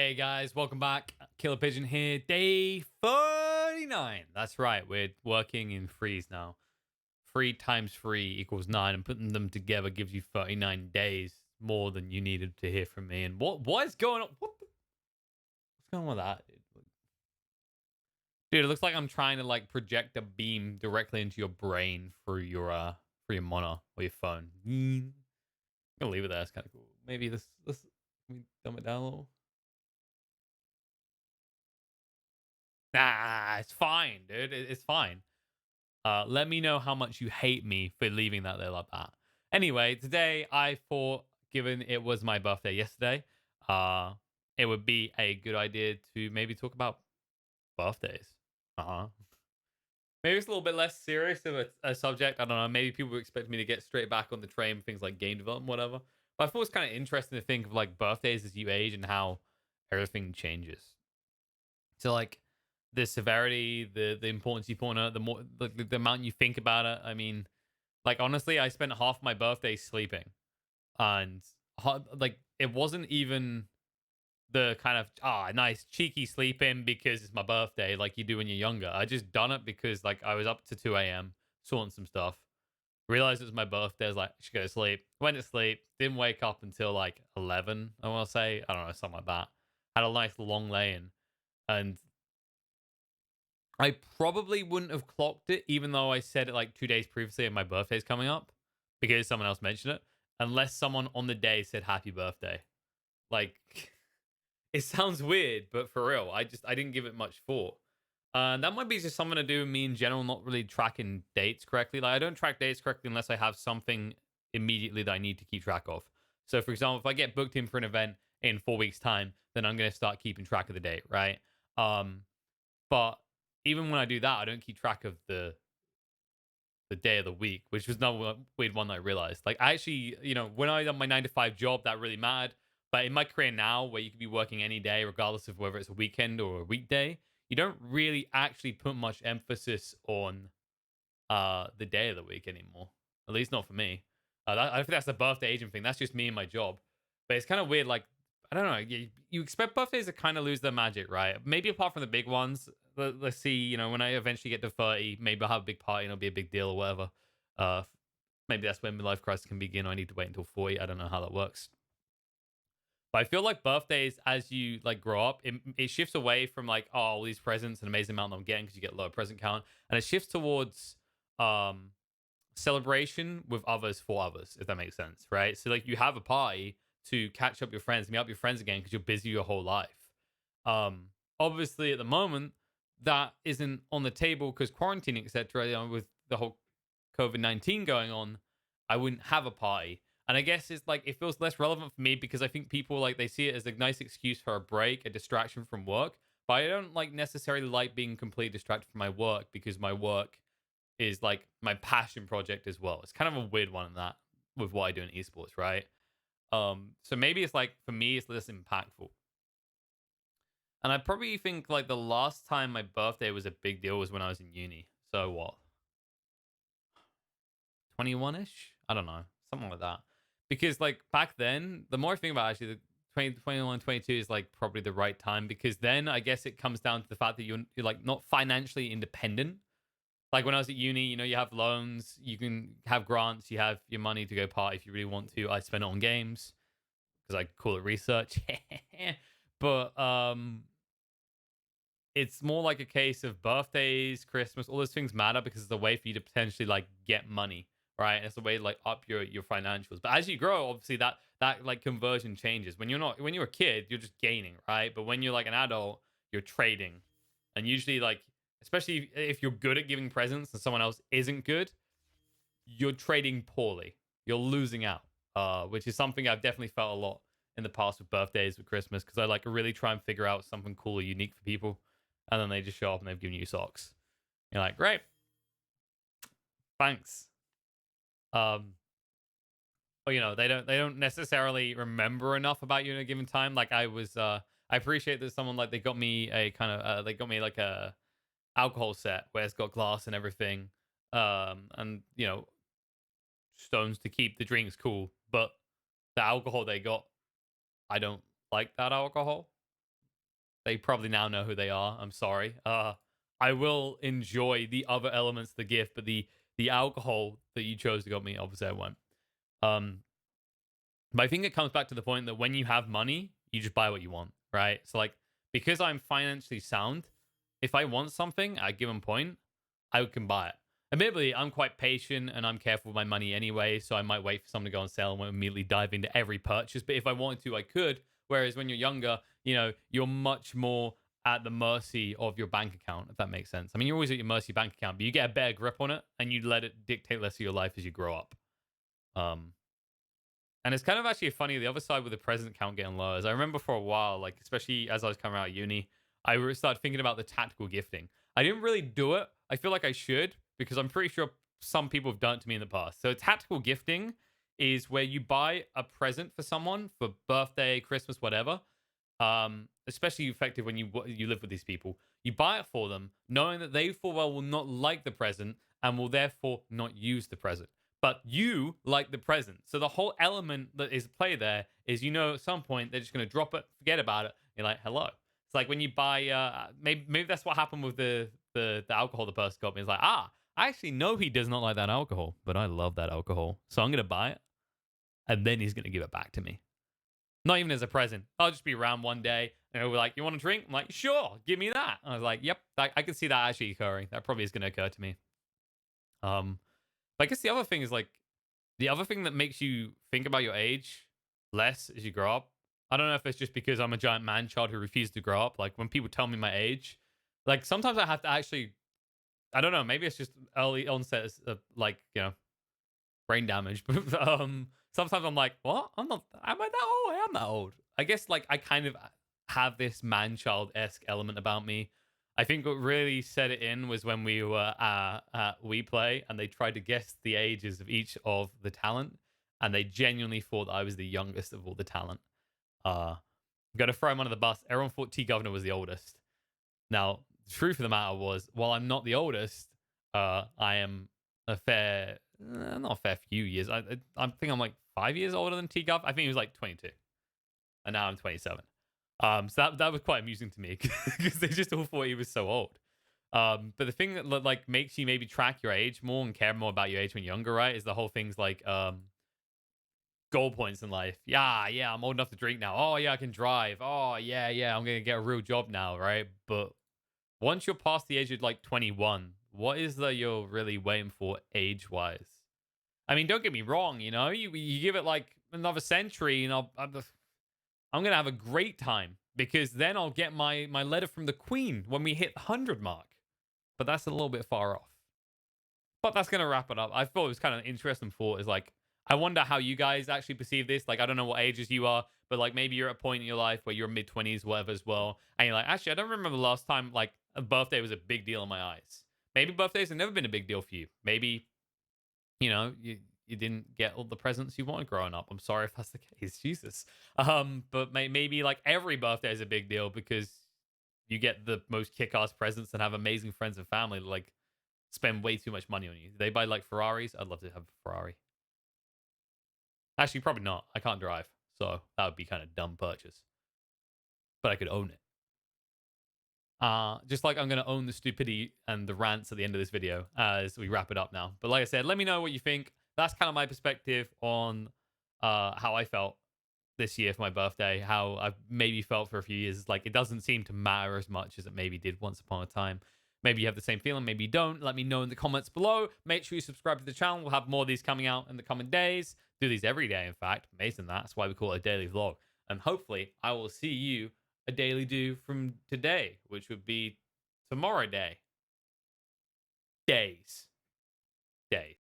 Hey guys, welcome back. KillerPigeon here, day 39. That's right, we're working in threes now. 3 times 3 equals 9, and putting them together gives you 39 days more than you needed to hear from me. And what is going on? What's going on with that? Dude, it looks like I'm trying to like project a beam directly into your brain through your monitor or your phone. I'm gonna leave it there. It's kind of cool. Maybe this can we dumb it down a little? Nah, it's fine, dude. It's fine. Let me know how much you hate me for leaving that there like that. Anyway, today I thought, given it was my birthday yesterday, uh, it would be a good idea to maybe talk about birthdays. Uh-huh. Maybe it's a little bit less serious of a subject. I don't know. Maybe people expect me to get straight back on the train, things like game development, whatever. But I thought it was kind of interesting to think of like birthdays as you age and how everything changes. So like the severity, the importance you put on it, the more the amount you think about it. I mean, like honestly, I spent half my birthday sleeping, and like it wasn't even the kind of nice cheeky sleeping because it's my birthday like you do when you're younger. I just done it because like I was up to 2 a.m. sorting some stuff. Realized it was my birthday. I was like, I should go to sleep. Went to sleep. Didn't wake up until like 11. I want to say, I don't know, something like that. Had a nice long lay in, and I probably wouldn't have clocked it, even though I said it like 2 days previously and my birthday's coming up because someone else mentioned it, unless someone on the day said happy birthday. Like, it sounds weird, but for real, I didn't give it much thought. That might be just something to do with me in general, not really tracking dates correctly. Like, I don't track dates correctly unless I have something immediately that I need to keep track of. So, for example, if I get booked in for an event in 4 weeks' time, then I'm going to start keeping track of the date, right? Um, but even when I do that, I don't keep track of the day of the week, which was another weird one that I realized. Like I actually, when I done my 9 to 5 job, that really mattered. But in my career now, where you could be working any day, regardless of whether it's a weekend or a weekday, you don't really actually put much emphasis on the day of the week anymore. At least not for me. I think that's the birthday agent thing. That's just me and my job. But it's kind of weird. Like I don't know. You expect birthdays to kind of lose their magic, right? Maybe apart from the big ones. Let's see. When I eventually get to 30, maybe I'll have a big party and it'll be a big deal or whatever. Uh, maybe that's when midlife crisis can begin. I need to wait until 40. I don't know how that works. But I feel like birthdays, as you like grow up, it shifts away from like all these presents and amazing amount that I'm getting because you get lower present count, and it shifts towards um celebration with others for others, if that makes sense, right? So like you have a party to catch up your friends, meet up your friends again because you're busy your whole life. Obviously at the moment that isn't on the table because quarantine, etc. With the whole COVID-19 going on, I wouldn't have a party. And I guess it's like it feels less relevant for me because I think people like they see it as a nice excuse for a break, a distraction from work. But I don't like necessarily like being completely distracted from my work because my work is like my passion project as well. It's kind of a weird one in that with what I do in esports, right? So maybe it's like for me it's less impactful. And I probably think like the last time my birthday was a big deal was when I was in uni. So what? 21ish? I don't know. Something like that. Because like back then, the more I think about it, actually the 20, 21, 22 is like probably the right time because then I guess it comes down to the fact that you're like not financially independent. Like when I was at uni, you have loans, you can have grants, you have your money to go party if you really want to. I spend it on games because I call it research. But it's more like a case of birthdays, Christmas, all those things matter because it's a way for you to potentially like get money, right? It's a way to like up your financials. But as you grow, obviously that like conversion changes. When you're a kid, you're just gaining, right? But when you're like an adult, you're trading. And usually like especially if you're good at giving presents and someone else isn't good, you're trading poorly. You're losing out. Which is something I've definitely felt a lot in the past with birthdays, with Christmas, because I like really try and figure out something cool or unique for people and then they just show up and they've given you socks. You're like, great, thanks. Um, but they don't necessarily remember enough about you in a given time. Like I appreciate that someone like they got me a kind of they got me like a alcohol set where it's got glass and everything, and stones to keep the drinks cool. But the alcohol they got, I don't like that alcohol. They probably now know who they are. I'm sorry. I will enjoy the other elements of the gift, but the alcohol that you chose to got me, obviously I won't. Um, but I think it comes back to the point that when you have money, you just buy what you want, right? So like because I'm financially sound, if I want something at a given point, I can buy it. Admittedly, I'm quite patient and I'm careful with my money anyway, so I might wait for something to go on sale and won't immediately dive into every purchase. But if I wanted to, I could. Whereas when you're younger, you're much more at the mercy of your bank account, if that makes sense. I mean, you're always at your mercy bank account, but you get a better grip on it and you let it dictate less of your life as you grow up. Um, and it's kind of actually funny. The other side with the present count getting lower is I remember for a while, like especially as I was coming out of uni, started thinking about the tactical gifting. I didn't really do it. I feel like I should because I'm pretty sure some people have done it to me in the past. So tactical gifting is where you buy a present for someone for birthday, Christmas, whatever. Especially effective when you live with these people. You buy it for them, knowing that they full well will not like the present and will therefore not use the present, but you like the present. So the whole element that is at play there is, at some point they're just going to drop it, forget about it. You're like, hello. It's like when you buy, maybe that's what happened with the alcohol the person got me. It's like, I actually know he does not like that alcohol, but I love that alcohol. So I'm going to buy it and then he's going to give it back to me. Not even as a present. I'll just be around one day and he'll be like, you want a drink? I'm like, sure, give me that. I was like, yep, I can see that actually occurring. That probably is going to occur to me. Um, but I guess the other thing is like, the other thing that makes you think about your age less as you grow up, I don't know if it's just because I'm a giant man child who refuses to grow up. Like when people tell me my age, like sometimes I have to actually, I don't know, maybe it's just early onset of like, brain damage. But sometimes I'm like, what? Am I that old? I am that old. I guess like I kind of have this man child esque element about me. I think what really set it in was when we were at We Play and they tried to guess the ages of each of the talent, and they genuinely thought that I was the youngest of all the talent. Got to throw him under the bus. Everyone thought T Governor was the oldest. Now, the truth of the matter was, while I'm not the oldest, I am not a fair few years. I think I'm like 5 years older than T Gov. I think he was like 22, and now I'm 27. So that was quite amusing to me because they just all thought he was so old. But the thing that like makes you maybe track your age more and care more about your age when you're younger, right? Is the whole things like goal points in life. Yeah, I'm old enough to drink now. Oh yeah, I can drive. Oh yeah, I'm gonna get a real job now, right? But once you're past the age of like 21, what is that you're really waiting for age wise? I mean, don't get me wrong, you give it like another century and I'm going to have a great time because then I'll get my letter from the Queen when we hit the 100 mark. But that's a little bit far off. But that's going to wrap it up. I thought it was kind of an interesting thought is like, I wonder how you guys actually perceive this. Like, I don't know what ages you are, but like maybe you're at a point in your life where you're mid 20s, whatever as well. And you're like, actually, I don't remember the last time like a birthday was a big deal in my eyes. Maybe birthdays have never been a big deal for you. Maybe, you didn't get all the presents you wanted growing up. I'm sorry if that's the case. Jesus. But maybe like every birthday is a big deal because you get the most kick-ass presents and have amazing friends and family that like spend way too much money on you. They buy like Ferraris. I'd love to have a Ferrari. Actually, probably not. I can't drive, so that would be kind of dumb purchase. But I could own it. Just like I'm gonna own the stupidity and the rants at the end of this video as we wrap it up now. But like I said, let me know what you think. That's kind of my perspective on how I felt this year for my birthday, how I've maybe felt for a few years. Like it doesn't seem to matter as much as it maybe did once upon a time. Maybe you have the same feeling, maybe you don't. Let me know in the comments below. Make sure you subscribe to the channel. We'll have more of these coming out in the coming days. Do these every day, in fact. Amazing that. That's why we call it a daily vlog. And hopefully I will see you a daily do from today, which would be tomorrow day. Days. Days.